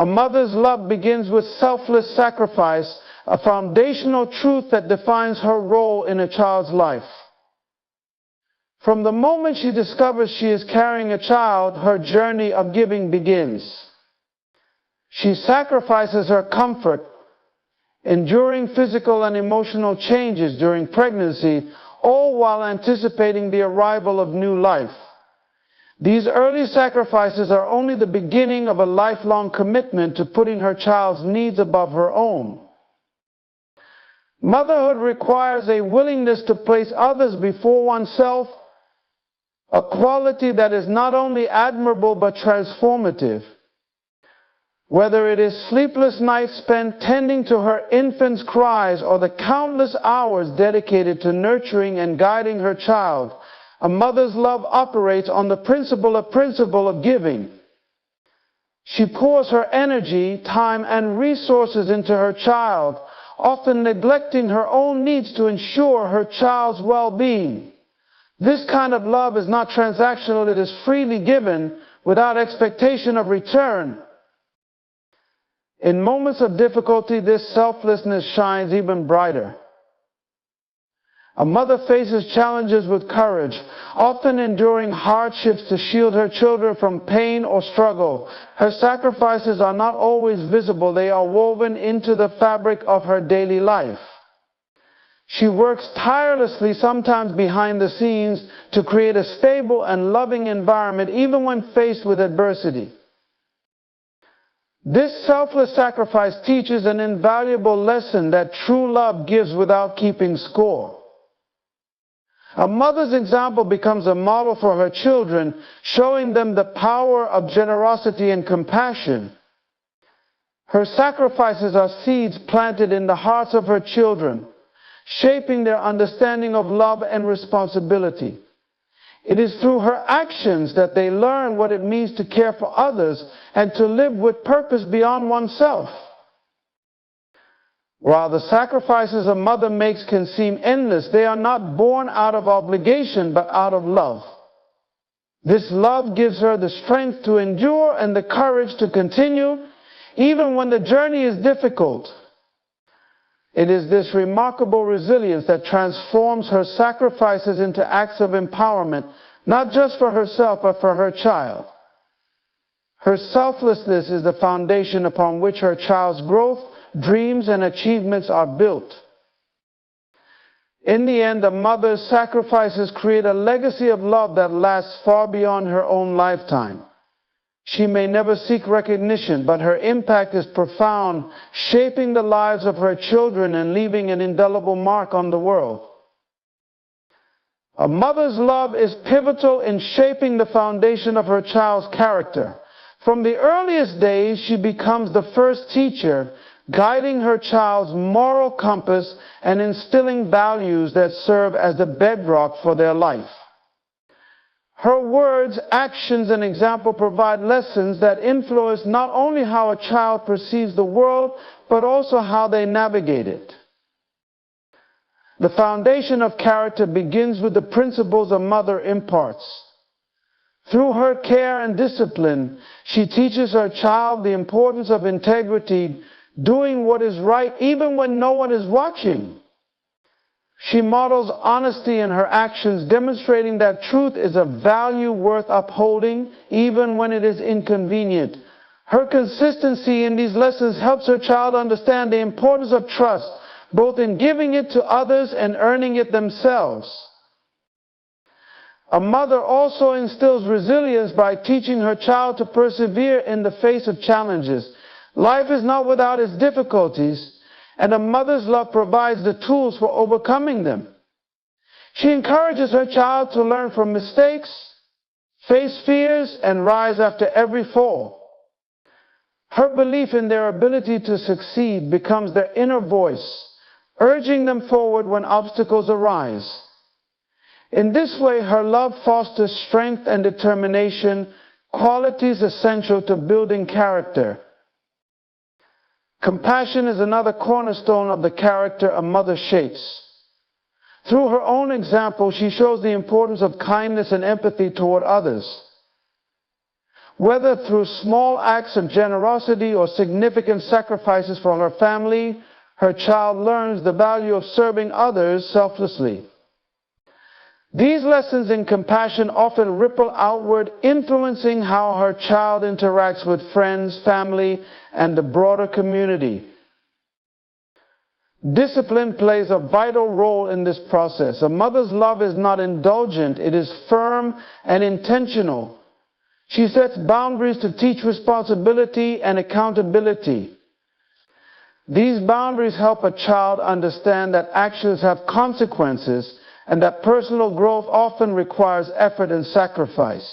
A mother's love begins with selfless sacrifice, a foundational truth that defines her role in a child's life. From the moment she discovers she is carrying a child, her journey of giving begins. She sacrifices her comfort, enduring physical and emotional changes during pregnancy, all while anticipating the arrival of new life. These early sacrifices are only the beginning of a lifelong commitment to putting her child's needs above her own. Motherhood requires a willingness to place others before oneself, a quality that is not only admirable but transformative. Whether it is sleepless nights spent tending to her infant's cries or the countless hours dedicated to nurturing and guiding her child, a mother's love operates on the principle of giving. She pours her energy, time, and resources into her child, often neglecting her own needs to ensure her child's well-being. This kind of love is not transactional, it is freely given without expectation of return. In moments of difficulty, this selflessness shines even brighter. A mother faces challenges with courage, often enduring hardships to shield her children from pain or struggle. Her sacrifices are not always visible, they are woven into the fabric of her daily life. She works tirelessly, sometimes behind the scenes, to create a stable and loving environment, even when faced with adversity. This selfless sacrifice teaches an invaluable lesson that true love gives without keeping score. A mother's example becomes a model for her children, showing them the power of generosity and compassion. Her sacrifices are seeds planted in the hearts of her children, shaping their understanding of love and responsibility. It is through her actions that they learn what it means to care for others and to live with purpose beyond oneself. While the sacrifices a mother makes can seem endless, they are not born out of obligation but out of love. This love gives her the strength to endure and the courage to continue, even when the journey is difficult. It is this remarkable resilience that transforms her sacrifices into acts of empowerment, not just for herself, but for her child. Her selflessness is the foundation upon which her child's growth, dreams, and achievements are built. In the end, a mother's sacrifices create a legacy of love that lasts far beyond her own lifetime. She may never seek recognition, but her impact is profound, shaping the lives of her children and leaving an indelible mark on the world. A mother's love is pivotal in shaping the foundation of her child's character. From the earliest days, she becomes the first teacher, guiding her child's moral compass and instilling values that serve as the bedrock for their life. Her words, actions, and example provide lessons that influence not only how a child perceives the world, but also how they navigate it. The foundation of character begins with the principles a mother imparts. Through her care and discipline, she teaches her child the importance of integrity, doing what is right even when no one is watching. She models honesty in her actions, demonstrating that truth is a value worth upholding even when it is inconvenient. Her consistency in these lessons helps her child understand the importance of trust, both in giving it to others and earning it themselves. A mother also instills resilience by teaching her child to persevere in the face of challenges. Life is not without its difficulties, and a mother's love provides the tools for overcoming them. She encourages her child to learn from mistakes, face fears, and rise after every fall. Her belief in their ability to succeed becomes their inner voice, urging them forward when obstacles arise. In this way, her love fosters strength and determination, qualities essential to building character. Compassion is another cornerstone of the character a mother shapes. Through her own example, she shows the importance of kindness and empathy toward others. Whether through small acts of generosity or significant sacrifices for her family, her child learns the value of serving others selflessly. These lessons in compassion often ripple outward, influencing how her child interacts with friends, family, and the broader community. Discipline plays a vital role in this process. A mother's love is not indulgent, it is firm and intentional. She sets boundaries to teach responsibility and accountability. These boundaries help a child understand that actions have consequences and that personal growth often requires effort and sacrifice.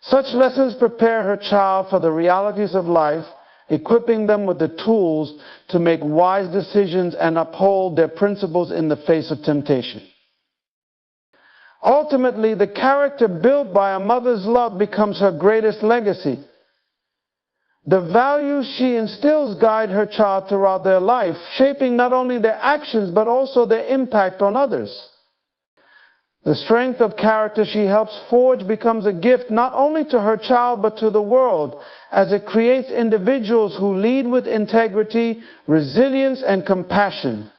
Such lessons prepare her child for the realities of life, equipping them with the tools to make wise decisions and uphold their principles in the face of temptation. Ultimately, the character built by a mother's love becomes her greatest legacy. The values she instills guide her child throughout their life, shaping not only their actions but also their impact on others. The strength of character she helps forge becomes a gift not only to her child but to the world, as it creates individuals who lead with integrity, resilience, and compassion.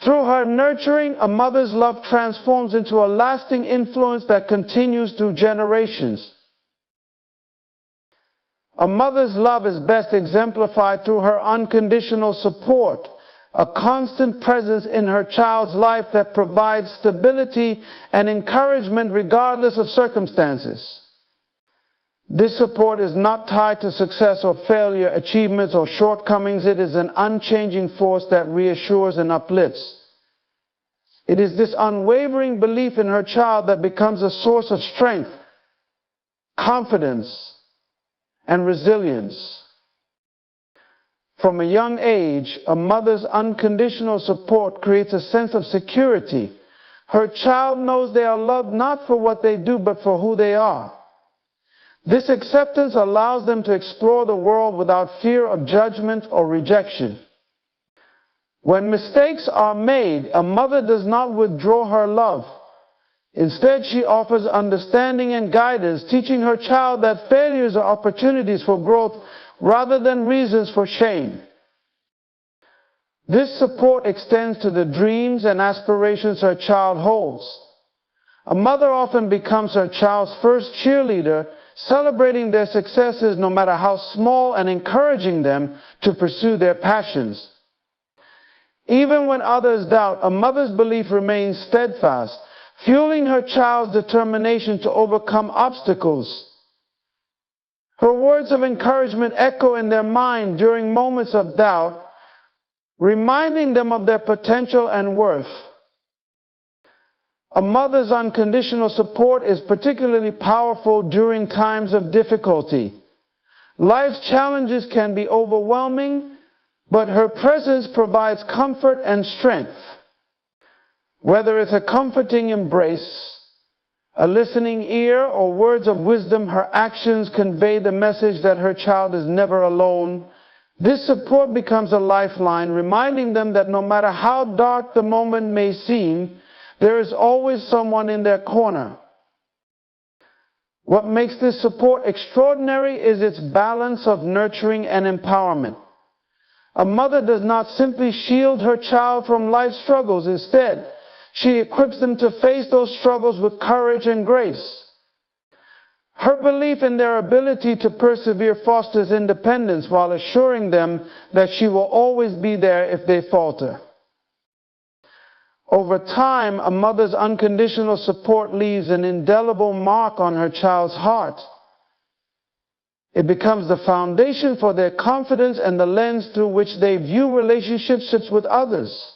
Through her nurturing, a mother's love transforms into a lasting influence that continues through generations. A mother's love is best exemplified through her unconditional support, a constant presence in her child's life that provides stability and encouragement regardless of circumstances. This support is not tied to success or failure, achievements or shortcomings. It is an unchanging force that reassures and uplifts. It is this unwavering belief in her child that becomes a source of strength, confidence, and resilience. From a young age, a mother's unconditional support creates a sense of security. Her child knows they are loved not for what they do, but for who they are. This acceptance allows them to explore the world without fear of judgment or rejection. When mistakes are made, a mother does not withdraw her love. Instead, she offers understanding and guidance, teaching her child that failures are opportunities for growth rather than reasons for shame. This support extends to the dreams and aspirations her child holds. A mother often becomes her child's first cheerleader, celebrating their successes no matter how small and encouraging them to pursue their passions. Even when others doubt, a mother's belief remains steadfast, fueling her child's determination to overcome obstacles. Her words of encouragement echo in their mind during moments of doubt, reminding them of their potential and worth. A mother's unconditional support is particularly powerful during times of difficulty. Life's challenges can be overwhelming, but her presence provides comfort and strength. Whether it's a comforting embrace, a listening ear, or words of wisdom, her actions convey the message that her child is never alone. This support becomes a lifeline, reminding them that no matter how dark the moment may seem, there is always someone in their corner. What makes this support extraordinary is its balance of nurturing and empowerment. A mother does not simply shield her child from life's struggles. Instead, she equips them to face those struggles with courage and grace. Her belief in their ability to persevere fosters independence while assuring them that she will always be there if they falter. Over time, a mother's unconditional support leaves an indelible mark on her child's heart. It becomes the foundation for their confidence and the lens through which they view relationships with others.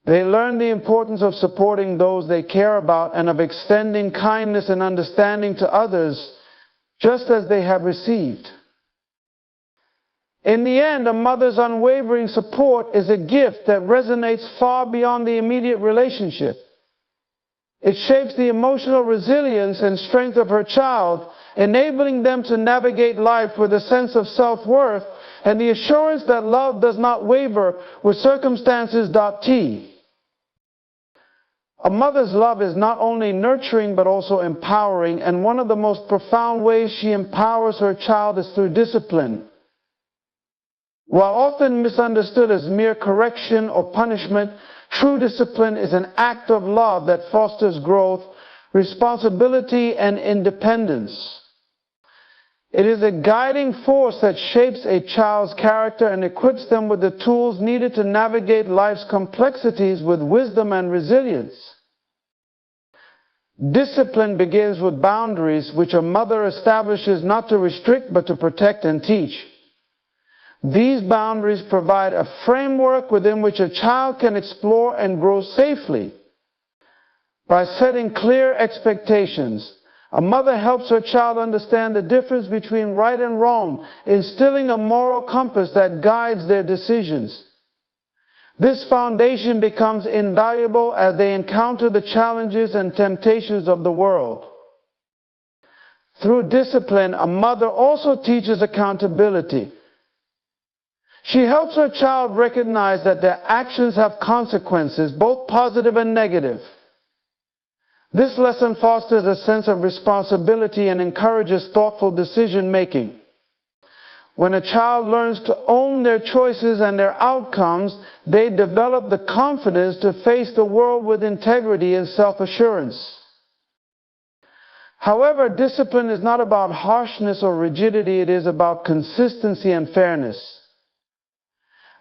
They learn the importance of supporting those they care about and of extending kindness and understanding to others just as they have received. In the end, a mother's unwavering support is a gift that resonates far beyond the immediate relationship. It shapes the emotional resilience and strength of her child, enabling them to navigate life with a sense of self-worth and the assurance that love does not waver with circumstances. A mother's love is not only nurturing but also empowering, and one of the most profound ways she empowers her child is through discipline. While often misunderstood as mere correction or punishment, true discipline is an act of love that fosters growth, responsibility, and independence. It is a guiding force that shapes a child's character and equips them with the tools needed to navigate life's complexities with wisdom and resilience. Discipline begins with boundaries, which a mother establishes not to restrict but to protect and teach. These boundaries provide a framework within which a child can explore and grow safely. By setting clear expectations, a mother helps her child understand the difference between right and wrong, instilling a moral compass that guides their decisions. This foundation becomes invaluable as they encounter the challenges and temptations of the world. Through discipline, a mother also teaches accountability. She helps her child recognize that their actions have consequences, both positive and negative. This lesson fosters a sense of responsibility and encourages thoughtful decision-making. When a child learns to own their choices and their outcomes, they develop the confidence to face the world with integrity and self-assurance. However, discipline is not about harshness or rigidity, it is about consistency and fairness.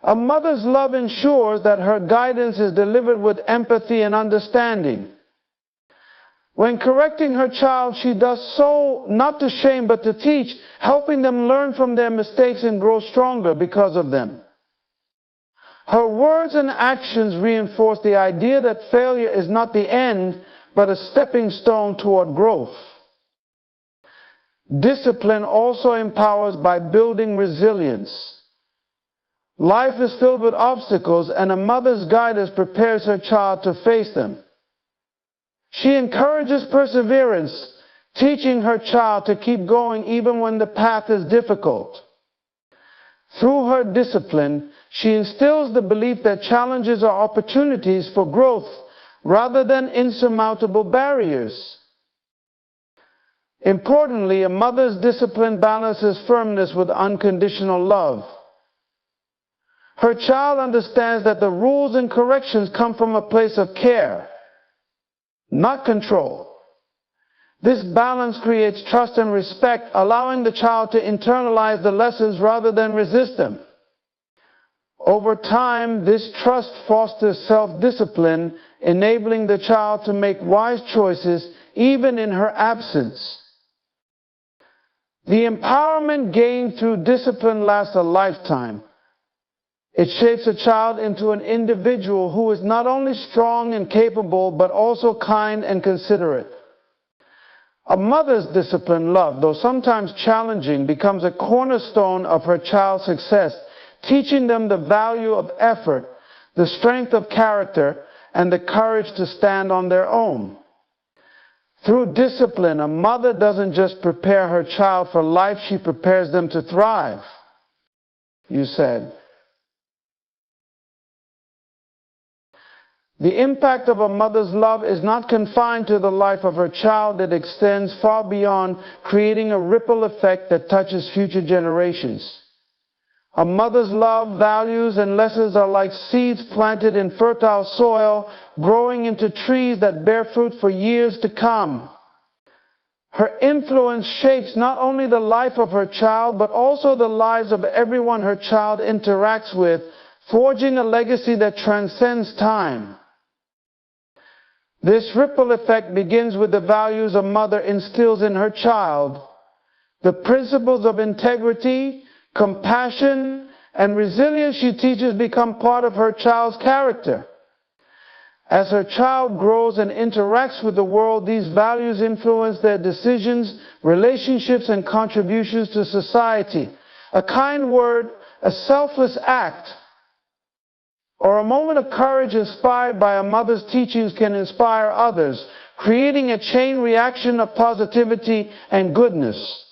A mother's love ensures that her guidance is delivered with empathy and understanding. When correcting her child, she does so not to shame but to teach, helping them learn from their mistakes and grow stronger because of them. Her words and actions reinforce the idea that failure is not the end, but a stepping stone toward growth. Discipline also empowers by building resilience. Life is filled with obstacles, and a mother's guidance prepares her child to face them. She encourages perseverance, teaching her child to keep going even when the path is difficult. Through her discipline, she instills the belief that challenges are opportunities for growth rather than insurmountable barriers. Importantly, a mother's discipline balances firmness with unconditional love. Her child understands that the rules and corrections come from a place of care, not control. This balance creates trust and respect, allowing the child to internalize the lessons rather than resist them. Over time, this trust fosters self-discipline, enabling the child to make wise choices even in her absence. The empowerment gained through discipline lasts a lifetime. It shapes a child into an individual who is not only strong and capable, but also kind and considerate. A mother's disciplined love, though sometimes challenging, becomes a cornerstone of her child's success, teaching them the value of effort, the strength of character, and the courage to stand on their own. Through discipline, a mother doesn't just prepare her child for life, she prepares them to thrive. You said. The impact of a mother's love is not confined to the life of her child. It extends far beyond, creating a ripple effect that touches future generations. A mother's love, values, and lessons are like seeds planted in fertile soil, growing into trees that bear fruit for years to come. Her influence shapes not only the life of her child, but also the lives of everyone her child interacts with, forging a legacy that transcends time. This ripple effect begins with the values a mother instills in her child. The principles of integrity, compassion, and resilience she teaches become part of her child's character. As her child grows and interacts with the world, these values influence their decisions, relationships, and contributions to society. A kind word, a selfless act, or a moment of courage inspired by a mother's teachings can inspire others, creating a chain reaction of positivity and goodness.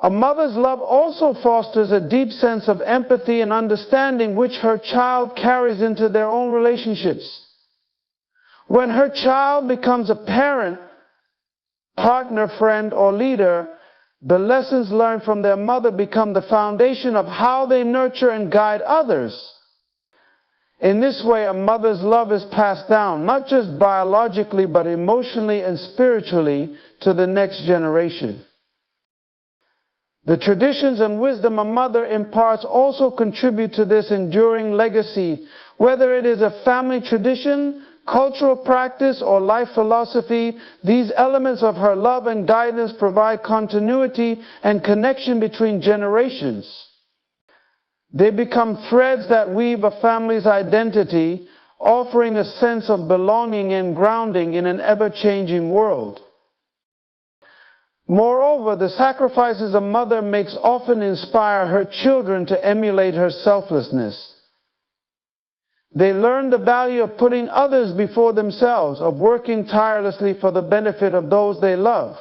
A mother's love also fosters a deep sense of empathy and understanding which her child carries into their own relationships. When her child becomes a parent, partner, friend, or leader, the lessons learned from their mother become the foundation of how they nurture and guide others. In this way, a mother's love is passed down, not just biologically, but emotionally and spiritually to the next generation. The traditions and wisdom a mother imparts also contribute to this enduring legacy, whether it is a family tradition, cultural practice, or life philosophy. These elements of her love and guidance provide continuity and connection between generations. They become threads that weave a family's identity, offering a sense of belonging and grounding in an ever-changing world. Moreover, the sacrifices a mother makes often inspire her children to emulate her selflessness. They learn the value of putting others before themselves, of working tirelessly for the benefit of those they love.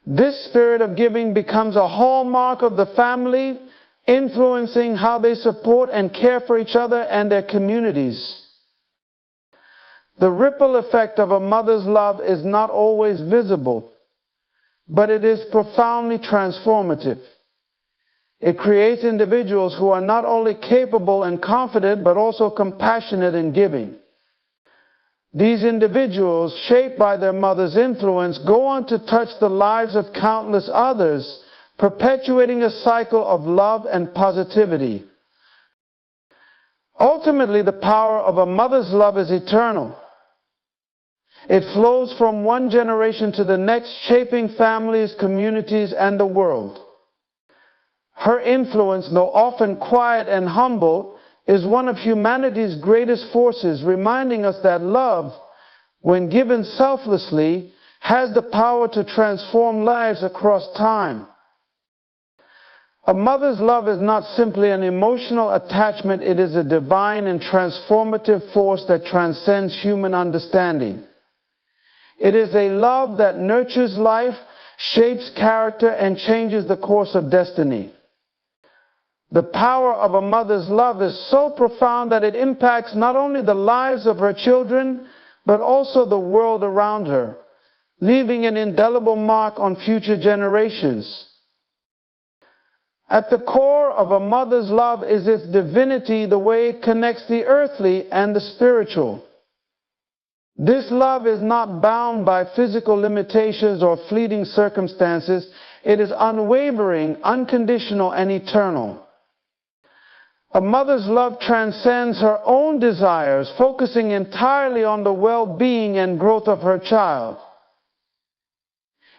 This spirit of giving becomes a hallmark of the family, influencing how they support and care for each other and their communities. The ripple effect of a mother's love is not always visible, but it is profoundly transformative. It creates individuals who are not only capable and confident, but also compassionate and giving. These individuals, shaped by their mother's influence, go on to touch the lives of countless others, perpetuating a cycle of love and positivity. Ultimately, the power of a mother's love is eternal. It flows from one generation to the next, shaping families, communities, and the world. Her influence, though often quiet and humble, is one of humanity's greatest forces, reminding us that love, when given selflessly, has the power to transform lives across time. A mother's love is not simply an emotional attachment, it is a divine and transformative force that transcends human understanding. It is a love that nurtures life, shapes character, and changes the course of destiny. The power of a mother's love is so profound that it impacts not only the lives of her children, but also the world around her, leaving an indelible mark on future generations. At the core of a mother's love is its divinity, the way it connects the earthly and the spiritual. This love is not bound by physical limitations or fleeting circumstances. It is unwavering, unconditional, and eternal. A mother's love transcends her own desires, focusing entirely on the well-being and growth of her child.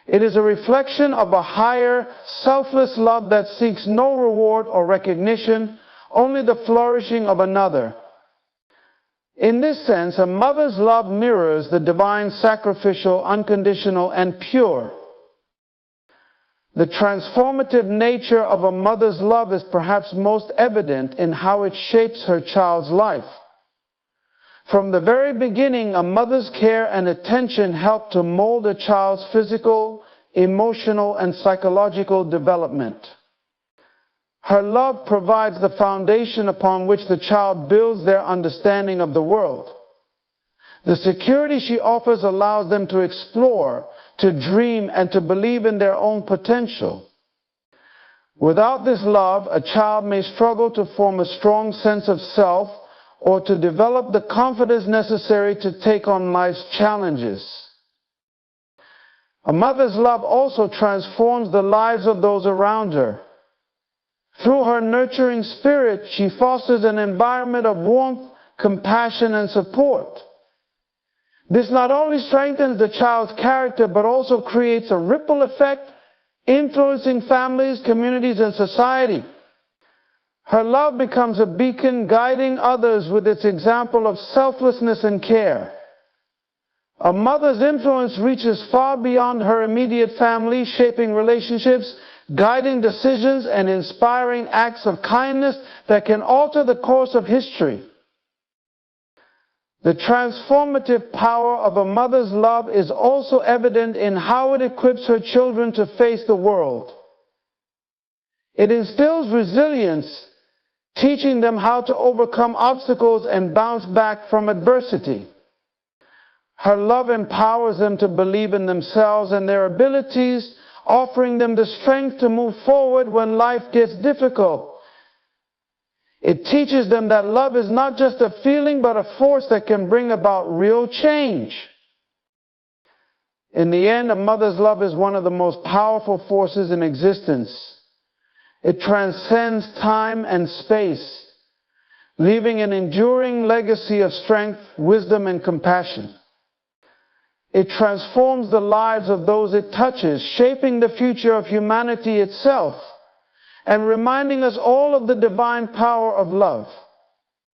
It is a reflection of a higher, selfless love that seeks no reward or recognition, only the flourishing of another. In this sense, a mother's love mirrors the divine, sacrificial, unconditional, and pure. The transformative nature of a mother's love is perhaps most evident in how it shapes her child's life. From the very beginning, a mother's care and attention help to mold a child's physical, emotional, and psychological development. Her love provides the foundation upon which the child builds their understanding of the world. The security she offers allows them to explore, to dream, and to believe in their own potential. Without this love, a child may struggle to form a strong sense of self or to develop the confidence necessary to take on life's challenges. A mother's love also transforms the lives of those around her. Through her nurturing spirit, she fosters an environment of warmth, compassion, and support. This not only strengthens the child's character, but also creates a ripple effect, influencing families, communities, and society. Her love becomes a beacon, guiding others with its example of selflessness and care. A mother's influence reaches far beyond her immediate family, shaping relationships, guiding decisions, and inspiring acts of kindness that can alter the course of history. The transformative power of a mother's love is also evident in how it equips her children to face the world. It instills resilience, teaching them how to overcome obstacles and bounce back from adversity. Her love empowers them to believe in themselves and their abilities, offering them the strength to move forward when life gets difficult. It teaches them that love is not just a feeling, but a force that can bring about real change. In the end, a mother's love is one of the most powerful forces in existence. It transcends time and space, leaving an enduring legacy of strength, wisdom, and compassion. It transforms the lives of those it touches, shaping the future of humanity itself, and reminding us all of the divine power of love.